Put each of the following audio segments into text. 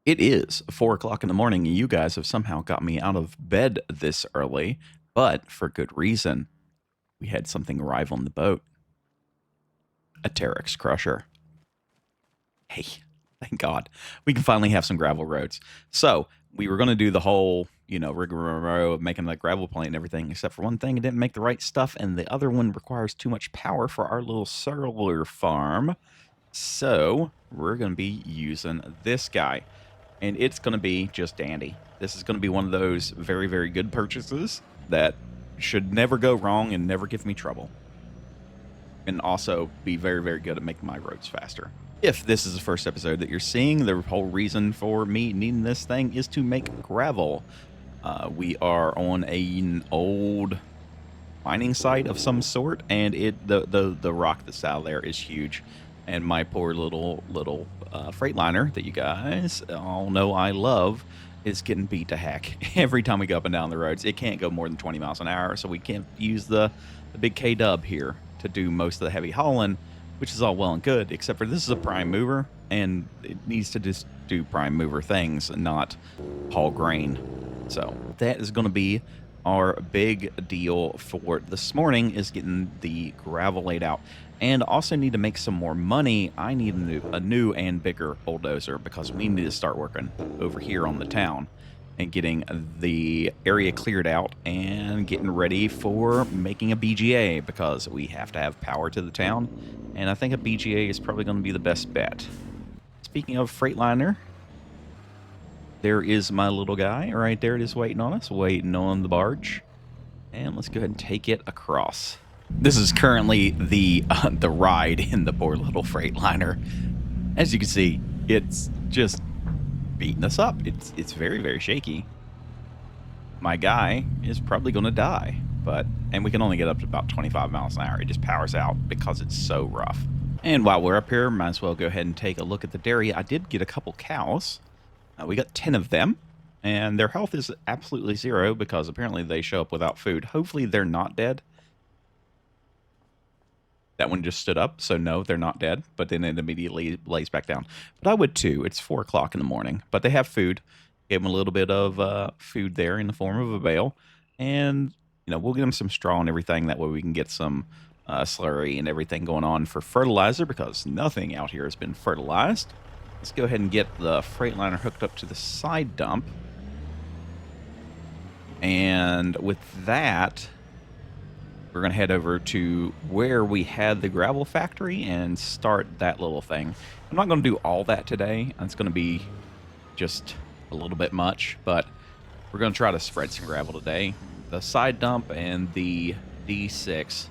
It is 4 o'clock in the morning, and you guys have somehow got me out of bed this early, but for good reason. We had something arrive on the boat. A Terex crusher. Hey, thank God. We can finally have some gravel roads. So, we were going to do the whole, rigmarole of making that gravel plane and everything, except for one thing, it didn't make the right stuff, and the other one requires too much power for our little solar farm. So, we're going to be using this guy. And it's going to be just dandy. This is going to be one of those very, very good purchases that should never go wrong and never give me trouble. And also be very, very good at making my roads faster. If this is the first episode that you're seeing, the whole reason for me needing this thing is to make gravel. We are on an old mining site of some sort, and the rock that's out there is huge. And my poor little Freightliner that you guys all know I love is getting beat to heck every time we go up and down the roads. It can't go more than 20 miles an hour, so we can't use the big K-Dub here to do most of the heavy hauling, which is all well and good, except for this is a prime mover, and it needs to just do prime mover things and not haul grain. So that is going to be our big deal for this morning, is getting the gravel laid out. And also need to make some more money. I need a new and bigger bulldozer, because we need to start working over here on the town and getting the area cleared out and getting ready for making a BGA, because we have to have power to the town. And I think a BGA is probably going to be the best bet. Speaking of Freightliner, there is my little guy right there, just waiting on us, waiting on the barge. And let's go ahead and take it across. This is currently the ride in the poor little Freightliner. As you can see, it's just beating us up. It's very, very shaky. My guy is probably going to die, and we can only get up to about 25 miles an hour. It just powers out because it's so rough. And while we're up here, might as well go ahead and take a look at the dairy. I did get a couple cows. We got 10 of them, and their health is absolutely zero because apparently they show up without food. Hopefully they're not dead. That one just stood up, so no, they're not dead, but then it immediately lays back down. But I would too. It's 4 o'clock in the morning, but they have food. Gave them a little bit of food there in the form of a bale, and we'll get them some straw and everything. That way we can get some slurry and everything going on for fertilizer, because nothing out here has been fertilized. Let's go ahead and get the Freightliner hooked up to the side dump. And with that, we're going to head over to where we had the gravel factory and start that little thing. I'm not going to do all that today. It's going to be just a little bit much, but we're going to try to spread some gravel today. The side dump and the D6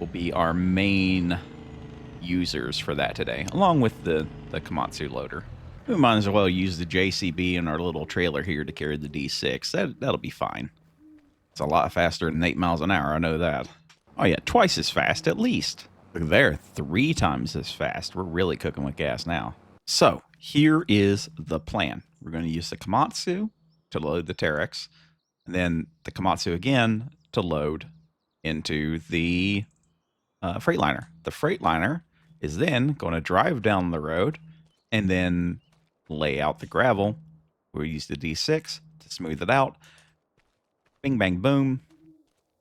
will be our main users for that today, along with the Komatsu loader. We might as well use the JCB in our little trailer here to carry the D6. That'll be fine. It's a lot faster than 8 miles an hour, I know that. Oh yeah, twice as fast at least. Look there, 3 times as fast. We're really cooking with gas now. So, here is the plan. We're going to use the Komatsu to load the Terex, and then the Komatsu again to load into the Freightliner. The Freightliner is then going to drive down the road and then lay out the gravel. We'll use the D6 to smooth it out. Bing, bang, boom.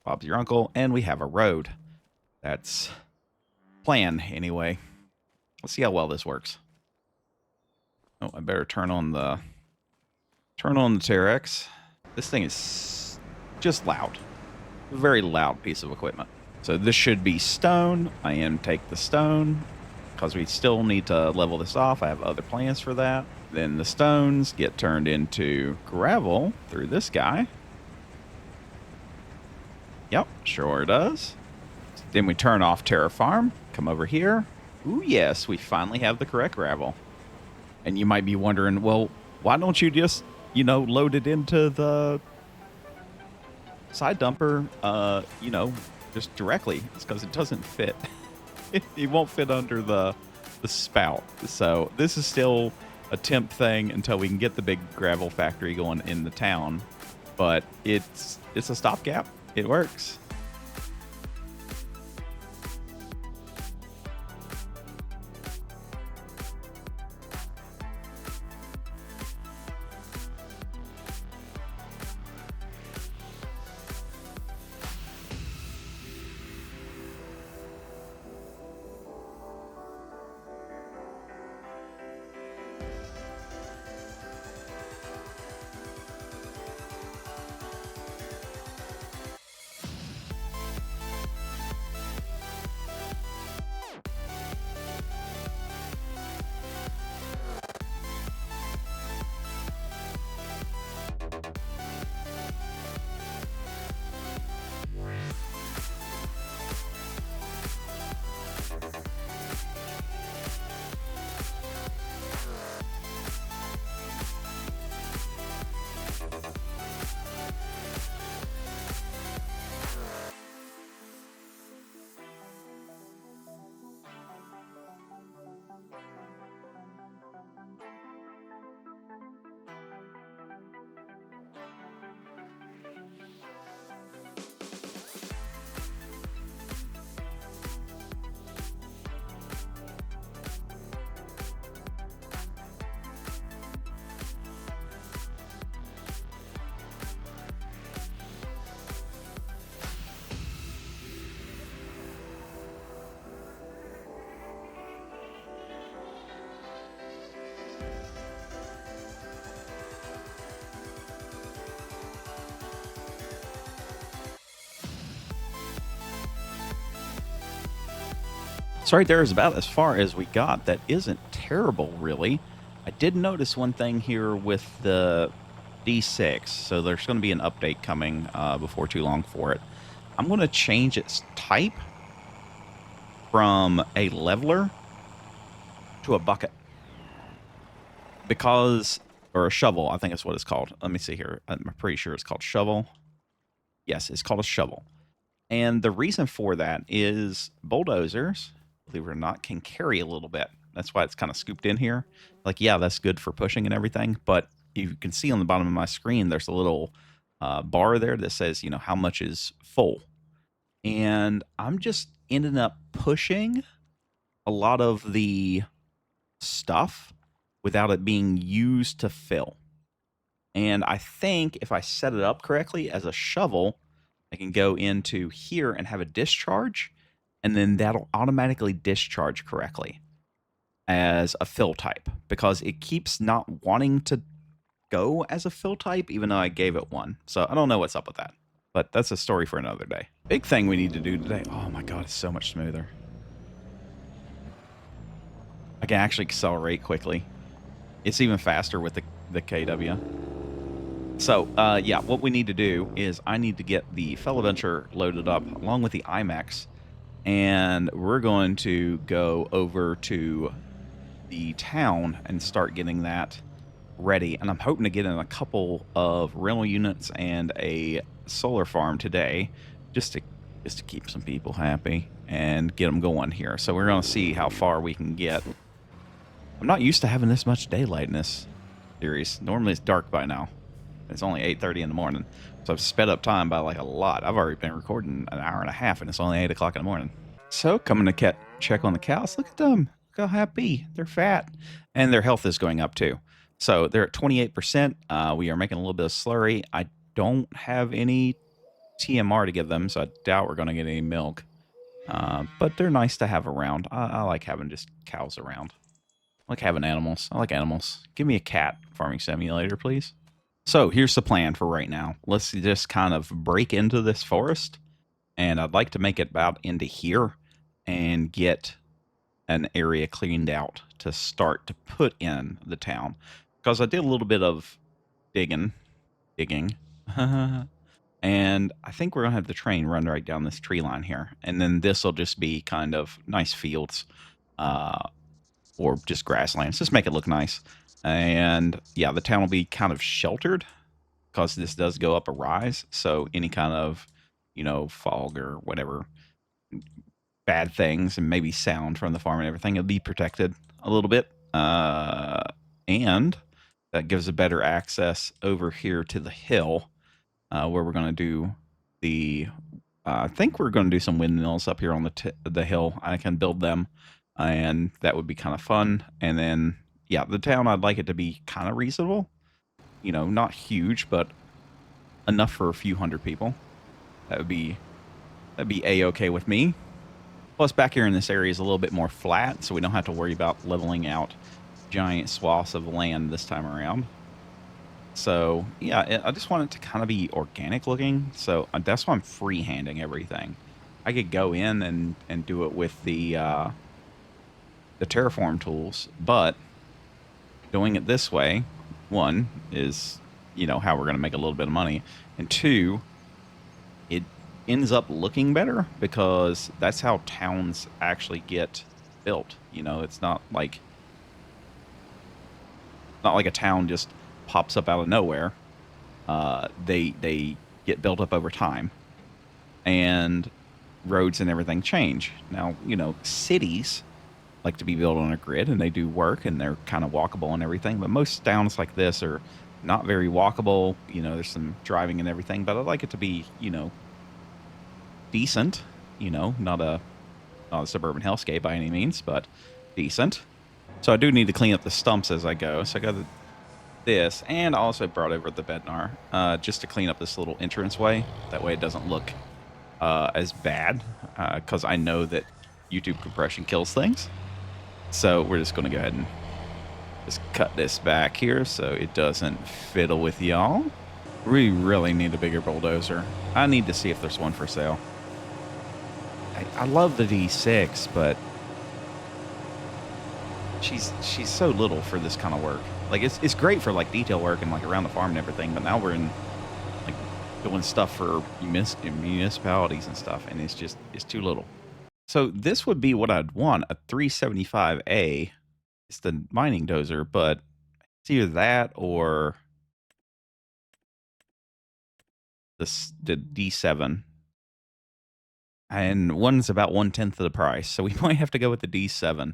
Bob's your uncle, and we have a road. That's plan, anyway. Let's see how well this works. Oh, I better turn on the Terex. This thing is just loud. A very loud piece of equipment. So this should be stone. I am take the stone because we still need to level this off. I have other plans for that. Then the stones get turned into gravel through this guy. Yep, sure does. Then we turn off TerraFarm, come over here. Ooh, yes, we finally have the correct gravel. And you might be wondering, well, why don't you just, load it into the side dumper, just directly? It's because it doesn't fit. It won't fit under the spout. So this is still a temp thing until we can get the big gravel factory going in the town. But it's a stopgap. It works. So right there is about as far as we got. That isn't terrible, really. I did notice one thing here with the D6, so there's going to be an update coming before too long for it. I'm going to change its type from a leveler to a bucket. Because, or a shovel, I think that's what it's called. Let me see here. I'm pretty sure it's called shovel. Yes, it's called a shovel. And the reason for that is bulldozers, believe it or not, can carry a little bit. That's why it's kind of scooped in here. Like, yeah, that's good for pushing and everything. But you can see on the bottom of my screen, there's a little bar there that says, you know, how much is full. And I'm just ended up pushing a lot of the stuff without it being used to fill. And I think if I set it up correctly as a shovel, I can go into here and have a discharge, and then that'll automatically discharge correctly as a fill type, because it keeps not wanting to go as a fill type, even though I gave it one. So I don't know what's up with that, but that's a story for another day. Big thing we need to do today. Oh my God, it's so much smoother. I can actually accelerate quickly. It's even faster with the KW. So, yeah, what we need to do is I need to get the Felaventure loaded up along with the IMAX, and we're going to go over to the town and start getting that ready. And I'm hoping to get in a couple of rental units and a solar farm today, just to keep some people happy and get them going here. So we're going to see how far we can get. I'm not used to having this much daylight in this series. Normally it's dark by now. It's only 8:30 in the morning, so I've sped up time by like a lot. I've already been recording an hour and a half, and it's only 8 o'clock in the morning. So coming to check on the cows. Look at them. Look how happy. They're fat, and their health is going up too. So they're at 28%. We are making a little bit of slurry. I don't have any TMR to give them, so I doubt we're going to get any milk. But they're nice to have around. I like having just cows around. I like having animals. I like animals. Give me a cat farming simulator, please. So here's the plan for right now. Let's just kind of break into this forest, and I'd like to make it about into here and get an area cleaned out to start to put in the town. Because I did a little bit of digging, and I think we're going to have the train run right down this tree line here. And then this will just be kind of nice fields or just grasslands. Just make it look nice. And yeah, the town will be kind of sheltered because this does go up a rise. So any kind of, you know, fog or whatever bad things and maybe sound from the farm and everything, it'll be protected a little bit. And that gives a better access over here to the hill where we're going to do the, I think we're going to do some windmills up here on the hill. I can build them, and that would be kind of fun. And then, yeah, the town, I'd like it to be kind of reasonable. You know, not huge, but enough for a few hundred people. That'd be A-okay with me. Plus, back here in this area is a little bit more flat, so we don't have to worry about leveling out giant swaths of land this time around. So, yeah, I just want it to kind of be organic looking. So that's why I'm freehanding everything. I could go in and do it with the TerraFarm tools, but doing it this way, one, is, you know, how we're going to make a little bit of money, and two, it ends up looking better because that's how towns actually get built. You know, it's not like a town just pops up out of nowhere. They get built up over time, and roads and everything change. Now, you know, cities like to be built on a grid, and they do work, and they're kind of walkable and everything, but most towns like this are not very walkable. You know, there's some driving and everything, but I like it to be, you know, decent, you know, not a suburban hellscape by any means, but decent. So I do need to clean up the stumps as I go. So I got this, and I also brought over the Bednar just to clean up this little entranceway. That way it doesn't look as bad, because I know that YouTube compression kills things. So we're just going to go ahead and just cut this back here so it doesn't fiddle with y'all. We really need a bigger bulldozer. I need to see if there's one for sale. I love the D6, but she's so little for this kind of work. Like it's great for like detail work and like around the farm and everything, but now we're in like doing stuff for municipalities and stuff, and it's too little. So this would be what I'd want, a 375A. It's the mining dozer, but it's either that or the D7. And one's about 1/10 of the price, so we might have to go with the D7.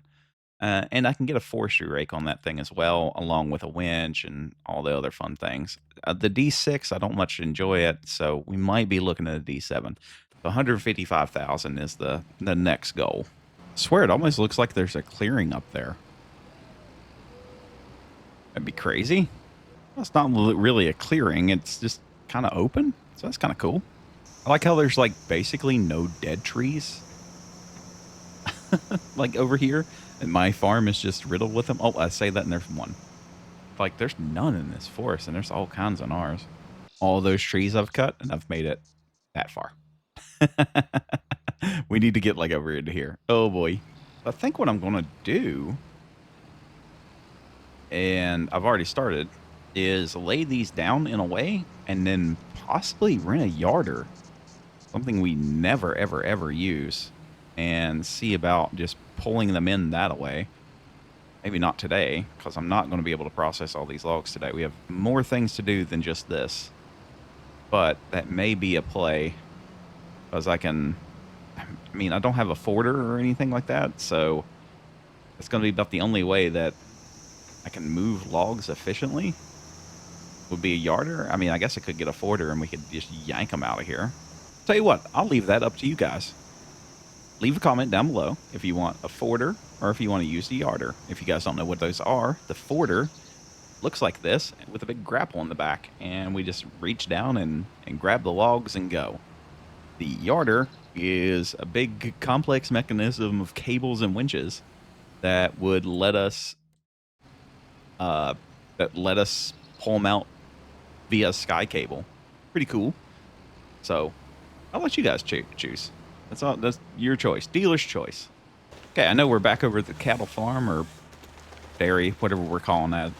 And I can get a forestry rake on that thing as well, along with a winch and all the other fun things. The D6, I don't much enjoy it, so we might be looking at a D7. 155,000 is the next goal. I swear, it almost looks like there's a clearing up there. That'd be crazy. Well, it's not really a clearing. It's just kind of open, so that's kind of cool. I like how there's like basically no dead trees. Like over here, and my farm is just riddled with them. Oh, I say that and there's one. Like there's none in this forest, and there's all kinds on ours. All those trees I've cut, and I've made it that far. We need to get like over into here. Oh boy. I think what I'm going to do, and I've already started, is lay these down in a way and then possibly rent a yarder. Something we never, ever, ever use. And see about just pulling them in that way. Maybe not today, because I'm not going to be able to process all these logs today. We have more things to do than just this. But that may be a play, because I mean, I don't have a forder or anything like that, so it's going to be about the only way that I can move logs efficiently would be a yarder. I mean, I guess I could get a forder and we could just yank them out of here. Tell you what, I'll leave that up to you guys. Leave a comment down below if you want a forder or if you want to use the yarder. If you guys don't know what those are, the forder looks like this with a big grapple in the back, and we just reach down and grab the logs and go. The yarder is a big complex mechanism of cables and winches that would let us pull them out via sky cable. Pretty cool. So I'll let you guys choose. That's your choice. Dealer's choice. Okay, I know we're back over at the cattle farm or dairy, whatever we're calling that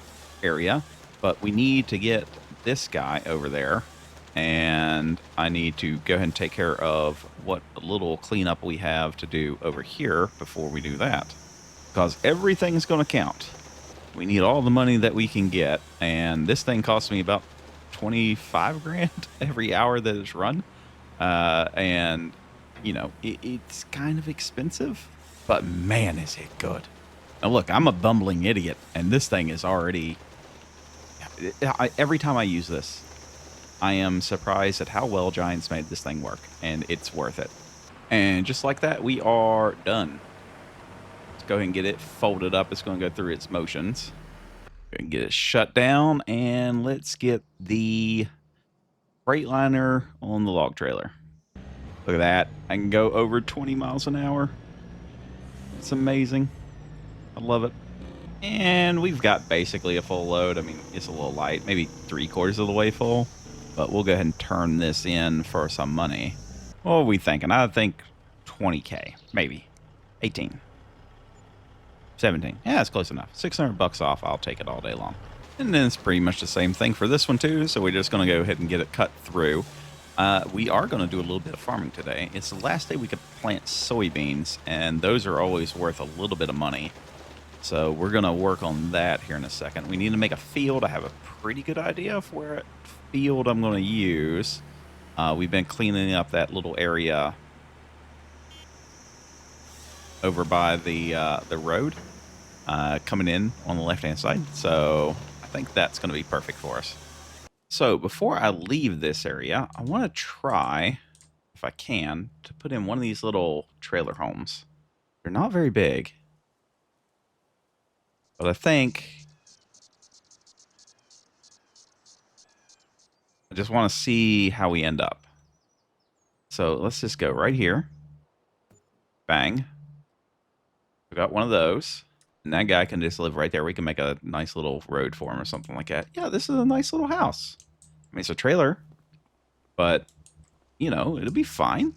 area, but we need to get this guy over there, and I need to go ahead and take care of what little cleanup we have to do over here before we do that, because everything is going to count. We need all the money that we can get, and this thing costs me about 25 grand every hour that it's run, and you know, it's kind of expensive, but man, is it good. Now, look, I'm a bumbling idiot, and this thing is already... every time I use this, I am surprised at how well Giants made this thing work, and it's worth it. And just like that, we are done. Let's go ahead and get it folded up. It's going to go through its motions. Go ahead and get it shut down, and let's get the Freightliner on the log trailer. Look at that. I can go over 20 miles an hour. It's amazing. I love it. And we've got basically a full load. I mean, it's a little light, maybe 3/4 of the way full. But we'll go ahead and turn this in for some money. What are we thinking? I think 20K, maybe. 18. 17. Yeah, that's close enough. 600 bucks off. I'll take it all day long. And then it's pretty much the same thing for this one too. So we're just going to go ahead and get it cut through. We are going to do a little bit of farming today. It's the last day we could plant soybeans, and those are always worth a little bit of money. So we're going to work on that here in a second. We need to make a field. I have a pretty good idea of where field I'm going to use. We've been cleaning up that little area over by the road coming in on the left-hand side. So I think that's going to be perfect for us. So before I leave this area, I want to try, if I can, to put in one of these little trailer homes. They're not very big, but I think I just want to see how we end up. So let's just go right here. Bang. We got one of those. And that guy can just live right there. We can make a nice little road for him or something like that. Yeah, this is a nice little house. I mean, it's a trailer, but, you know, it'll be fine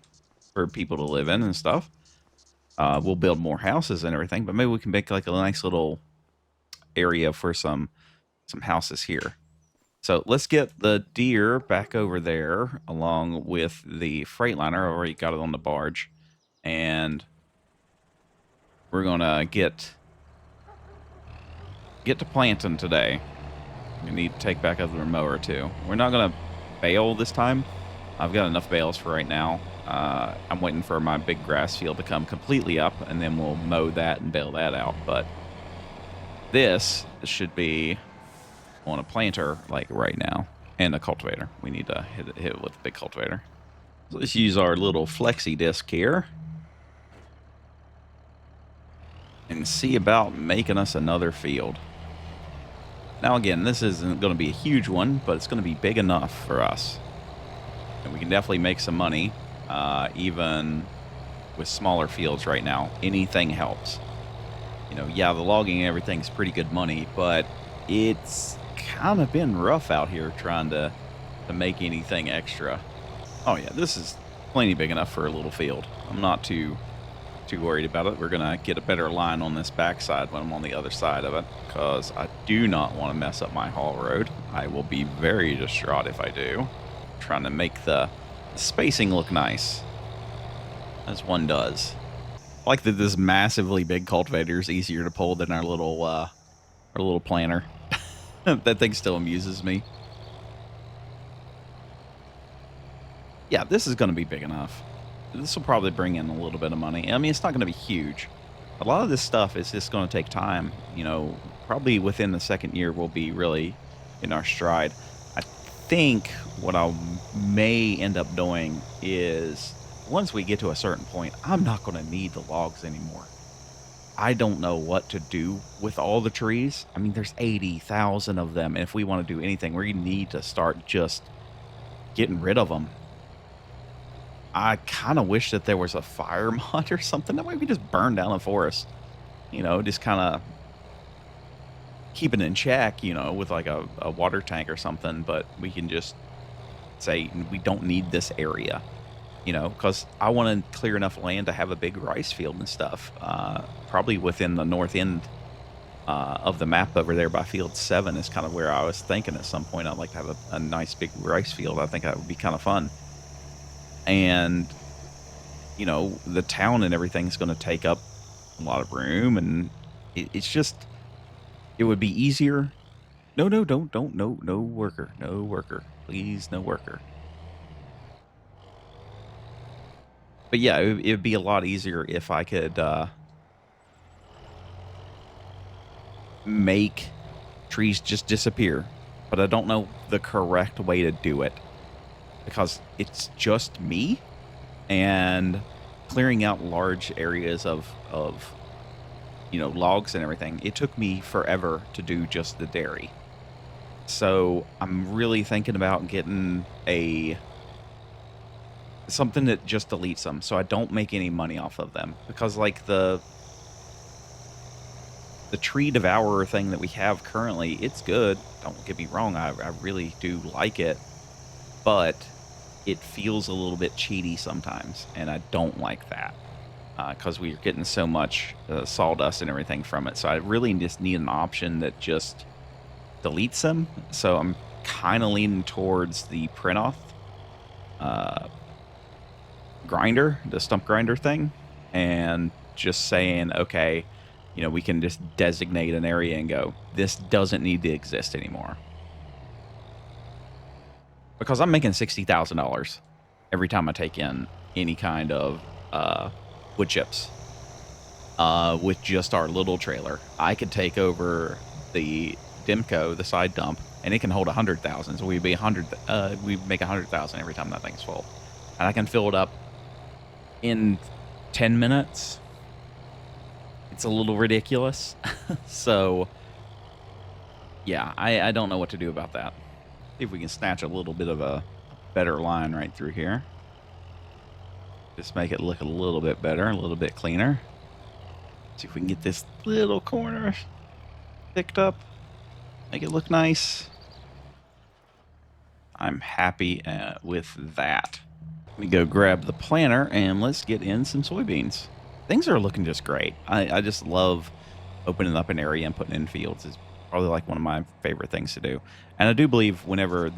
for people to live in and stuff. We'll build more houses and everything, but maybe we can make like a nice little area for some houses here. So let's get the Deere back over there along with the Freightliner. I already got it on the barge. And we're going to get to planting today. We need to take back another mower too. We're not going to bale this time. I've got enough bales for right now. I'm waiting for my big grass field to come completely up, and then we'll mow that and bale that out. But this should be on a planter like right now, and a cultivator. We need to hit it with a big cultivator. So let's use our little flexi disc here and see about making us another field. Now again, this isn't going to be a huge one, but it's going to be big enough for us. And we can definitely make some money, even with smaller fields right now. Anything helps. You know, yeah, the logging and everything's pretty good money, but it's kind of been rough out here trying to make anything extra. Oh yeah, this is plenty big enough for a little field. I'm not too worried about it. We're gonna get a better line on this backside when I'm on the other side of it, because I do not want to mess up my haul road. I will be very distraught if I do. Trying to make the spacing look nice, as one does. I like that this massively big cultivator is easier to pull than our little planter. That thing still amuses me. Yeah, this is going to be big enough. This will probably bring in a little bit of money. I mean, it's not going to be huge. A lot of this stuff is just going to take time. You know, probably within the second year, we'll be really in our stride. I think what I may end up doing is once we get to a certain point, I'm not going to need the logs anymore. I don't know what to do with all the trees. I mean, there's 80,000 of them. And if we want to do anything, we need to start just getting rid of them. I kind of wish that there was a fire mod or something. That way we just burn down the forest. You know, just kind of keep it in check, you know, with like a water tank or something. But we can just say we don't need this area, you know, because I want to clear enough land to have a big rice field and stuff. Probably within the north end of the map over there by field 7 is kind of where I was thinking at some point I'd like to have a nice big rice field. I think that would be kind of fun. And, you know, the town and everything is going to take up a lot of room, and it's just, it would be easier. No, no worker. Please, no worker. But yeah, it would be a lot easier if I could make trees just disappear. But I don't know the correct way to do it, because it's just me, and clearing out large areas of you know, logs and everything, it took me forever to do just the dairy. So I'm really thinking about getting something that just deletes them, so I don't make any money off of them. Because like the tree devourer thing that we have currently, it's good. Don't get me wrong, I really do like it, but it feels a little bit cheaty sometimes, and I don't like that, because we're getting so much sawdust and everything from it. So I really just need an option that just deletes them. So I'm kind of leaning towards the print-off grinder, the stump grinder thing, and just saying, okay, you know, we can just designate an area and go, this doesn't need to exist anymore. Because I'm making $60,000 every time I take in any kind of wood chips with just our little trailer. I could take over the Demco, the side dump, and it can hold 100,000. So we'd be 100. We make 100,000 every time that thing's full, and I can fill it up in 10 minutes. It's a little ridiculous. So yeah, I don't know what to do about that. See if we can snatch a little bit of a better line right through here. Just make it look a little bit better, a little bit cleaner. See if we can get this little corner picked up. Make it look nice. I'm happy with that. Let me go grab the planter and let's get in some soybeans. Things are looking just great. I just love opening up an area and putting in fields is probably like one of my favorite things to do. And I do believe whenever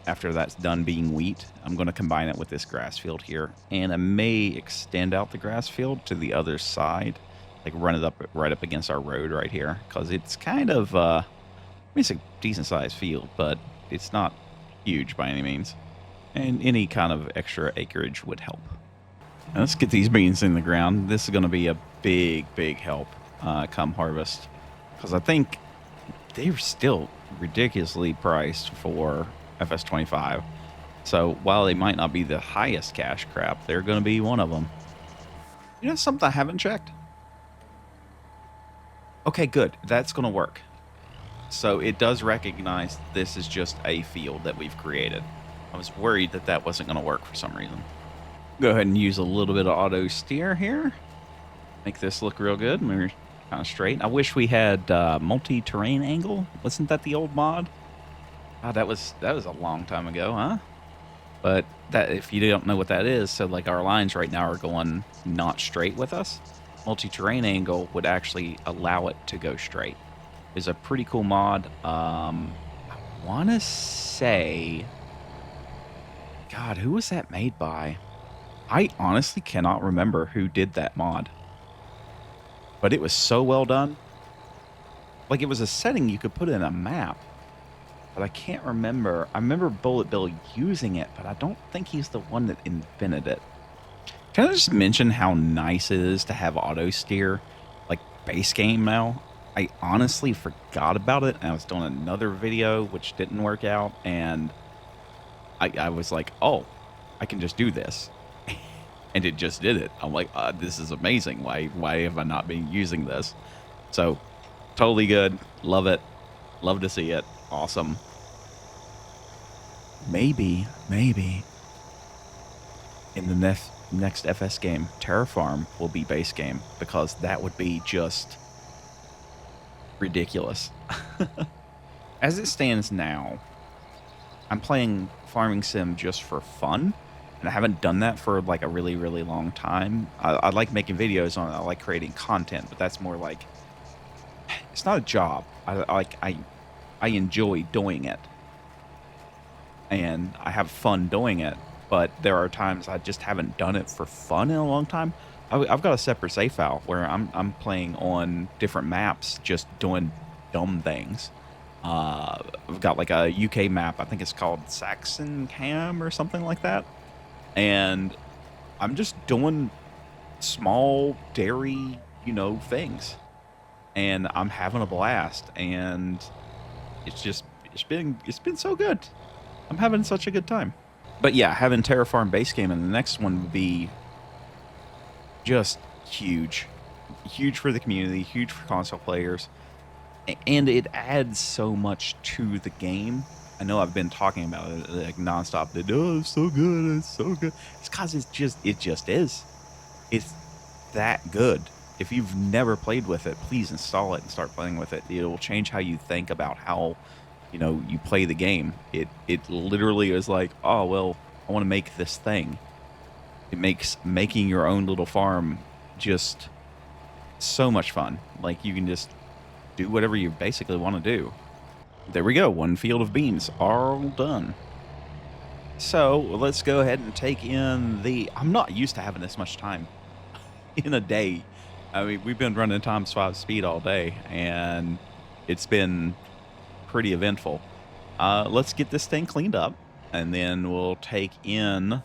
after that's done being wheat, I'm going to combine it with this grass field here. And I may extend out the grass field to the other side, like run it up right up against our road right here. Because it's kind of, I mean, it's a decent sized field, but it's not huge by any means. And any kind of extra acreage would help. Now let's get these beans in the ground. This is going to be a big help come harvest. Because I think they're still ridiculously priced for FS25. So while they might not be the highest cash crop, they're going to be one of them. You know something I haven't checked? Okay, good. That's going to work. So it does recognize this is just a field that we've created. I was worried that that wasn't going to work for some reason. Go ahead and use a little bit of auto steer here. Make this look real good. We're kind of straight. I wish we had multi-terrain angle. Wasn't that the old mod? Oh, that was a long time ago, huh? But that, if you don't know what that is, so like our lines right now are going not straight with us. Multi-terrain angle would actually allow it to go straight. It's a pretty cool mod. I want to say, God, who was that made by? I honestly cannot remember who did that mod. But it was so well done. Like, it was a setting you could put in a map. But I can't remember. I remember Bullet Bill using it, but I don't think he's the one that invented it. Can I just mention how nice it is to have auto steer, like, base game now? I honestly forgot about it, and I was doing another video, which didn't work out, and I was like, oh, I can just do this. And it just did it. I'm like, this is amazing. Why have I not been using this? So, totally good. Love it. Love to see it. Awesome. Maybe in the next FS game, TerraFarm will be base game, because that would be just ridiculous. As it stands now, I'm playing Farming Sim just for fun. And I haven't done that for like a really long time. I like making videos on it. I like creating content, but that's more like, it's not a job. I enjoy doing it, and I have fun doing it. But there are times I just haven't done it for fun in a long time. I've got a separate save file where I'm playing on different maps, just doing dumb things. I've got like a UK map. I think it's called Saxon Cam or something like that. And I'm just doing small dairy, things. And I'm having a blast. And it's been so good. I'm having such a good time. But yeah, having TerraFarm base game and the next one would be just huge. Huge for the community, huge for console players. And it adds so much to the game. I know I've been talking about it like nonstop. That, oh, it's so good, it's so good. It's because it just is. It's that good. If you've never played with it, please install it and start playing with it. It will change how you think about how, you play the game. It literally is like, oh, well, I want to make this thing. It makes making your own little farm just so much fun. Like, you can just do whatever you basically want to do. There we go. One field of beans, all done. So let's go ahead and take in I'm not used to having this much time in a day. I mean, we've been running times 5 speed all day, and it's been pretty eventful. Let's get this thing cleaned up, and then we'll take in,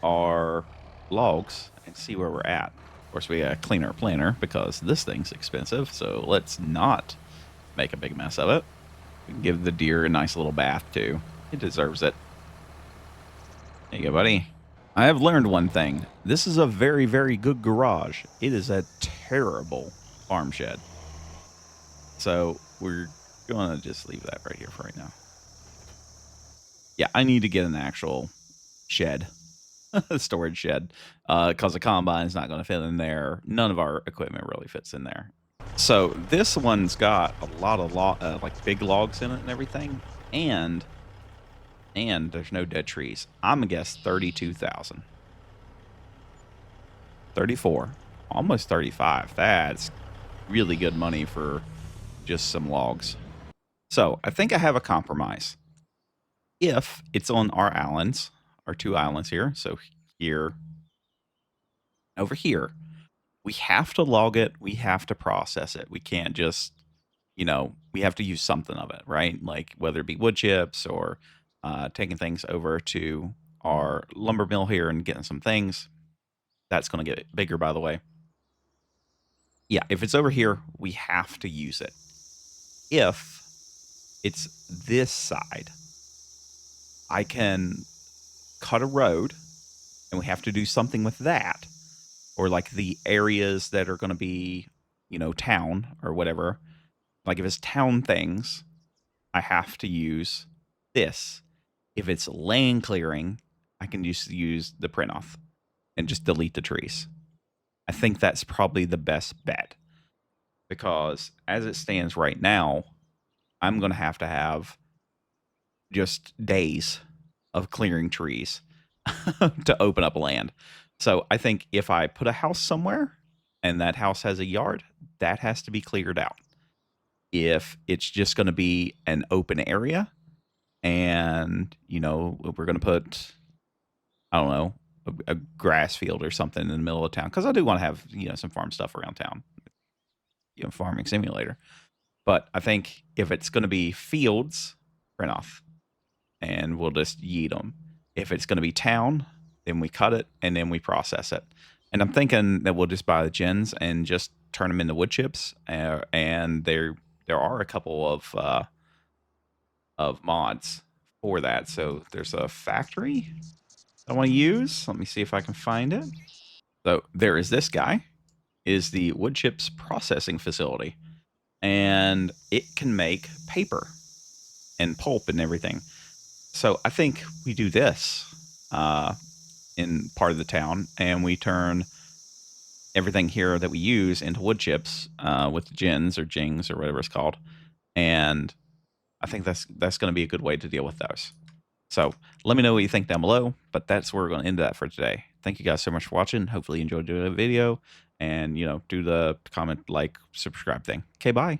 our logs and see where we're at. Of course, we gotta clean our planter because this thing's expensive, so let's not make a big mess of it. We can give the deer a nice little bath, too. It deserves it. There you go, buddy. I have learned one thing. This is a very good garage. It is a terrible farm shed. So we're going to just leave that right here for right now. Yeah, I need to get an actual shed. A storage shed. Because the combine's not going to fit in there. None of our equipment really fits in there. So this one's got a lot of like big logs in it and everything, and there's no dead trees. I'm gonna guess 32,000. 34, almost 35. That's really good money for just some logs. So I think I have a compromise. If it's on our islands, our 2 islands here, so here, over here, we have to log it. We have to process it. We can't just, we have to use something of it, right? Like whether it be wood chips or taking things over to our lumber mill here and getting some things. That's going to get bigger, by the way. Yeah, if it's over here, we have to use it. If it's this side, I can cut a road and we have to do something with that, or like the areas that are going to be, town or whatever. Like if it's town things, I have to use this. If it's land clearing, I can just use the print off and just delete the trees. I think that's probably the best bet, because as it stands right now, I'm going to have just days of clearing trees to open up land. So I think if I put a house somewhere and that house has a yard, that has to be cleared out. If it's just going to be an open area and, we're going to put, I don't know, a grass field or something in the middle of town, because I do want to have, some farm stuff around town, farming simulator. But I think if it's going to be fields, print off, and we'll just yeet them. If it's going to be town, then we cut it and then we process it. And I'm thinking that we'll just buy the gens and just turn them into wood chips. And there are a couple of mods for that. So there's a factory I want to use. Let me see if I can find it. So there is this guy, is the wood chips processing facility, and it can make paper and pulp and everything. So I think we do this in part of the town, and we turn everything here that we use into wood chips with gens or jings or whatever it's called. And I think that's going to be a good way to deal with those. So let me know what you think down below, but that's where we're going to end that for today. Thank you guys so much for watching. Hopefully you enjoyed the video, and, do the comment, like, subscribe thing. Okay, bye.